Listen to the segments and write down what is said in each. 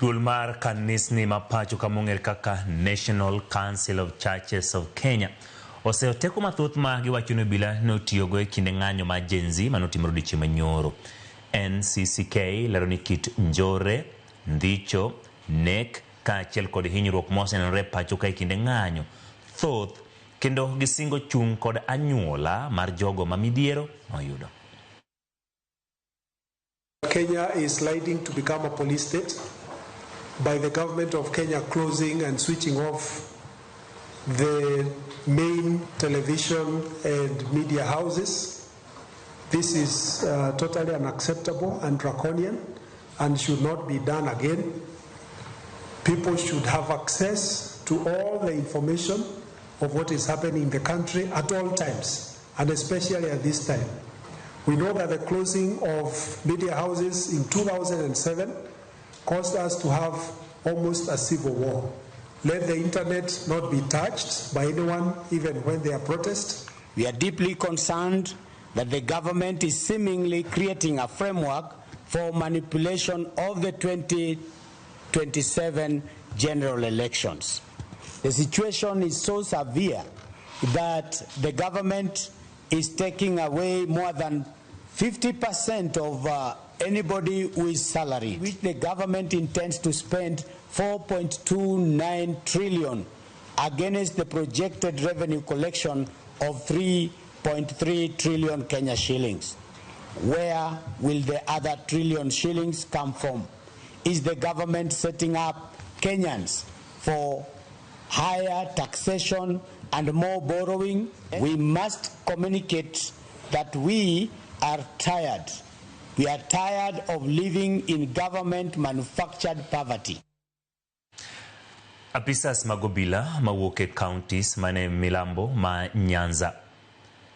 Duol mar Kanisni mapacho kamong'ere kaka National Council of Churches of Kenya oseyo teko mathoth ma giwacho ni obila notiyogo e kinde ng'anyo ma Gen Z manotimore odiechieng' manyoro. NCCK lero ni kit njore, ndicho, nek kaachiel kod hinyruok mosenenore pacho ka e kinde ng'anyo thoth kendo gisingo chung' kod anyuola mar jogo ma midhiero oyudo. Kenya is sliding to become a police state by the government of Kenya closing and switching off the main television and media houses. This is totally unacceptable and draconian and should not be done again. People should have access to all the information of what is happening in the country at all times, and especially at this time. We know that the closing of media houses in 2007 caused us to have almost a civil war. Let the internet not be touched by anyone, even when they are protest. We are deeply concerned that the government is seemingly creating a framework for manipulation of the 2027 general elections. The situation is so severe that the government is taking away more than 50% of anybody who is salaried, which the government intends to spend 4.29 trillion against the projected revenue collection of 3.3 trillion Kenya shillings. Where will the other trillion shillings come from? Is the government setting up Kenyans for higher taxation and more borrowing? We must communicate that we are tired. We are tired of living in government-manufactured poverty. Apisas mag obila mawuok e counties mane milambo ma Nyanza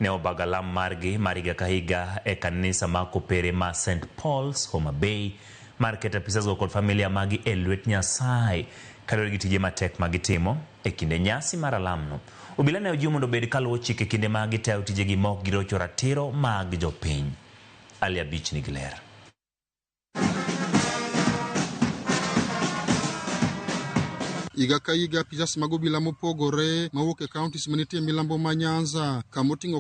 ne obago lam margi mar higa ka higa e kanisa ma kopere ma St. Paul's, Homa Bay, mar keto apisas go kod familia magi e lwet Nyasaye kaluwore gi tije matek magitimo e kinde nyasi mar alamno. Obila ne ojiwo mondo obed kaluwo chike kinde ma gitayo tijegi ma ok girocho ratiro mag jopiny. Ali Abich nigi ler. Iga ka iga apisas mag obila mopogore mawuok e counties manitie milambo ma Nyanza kamoting'o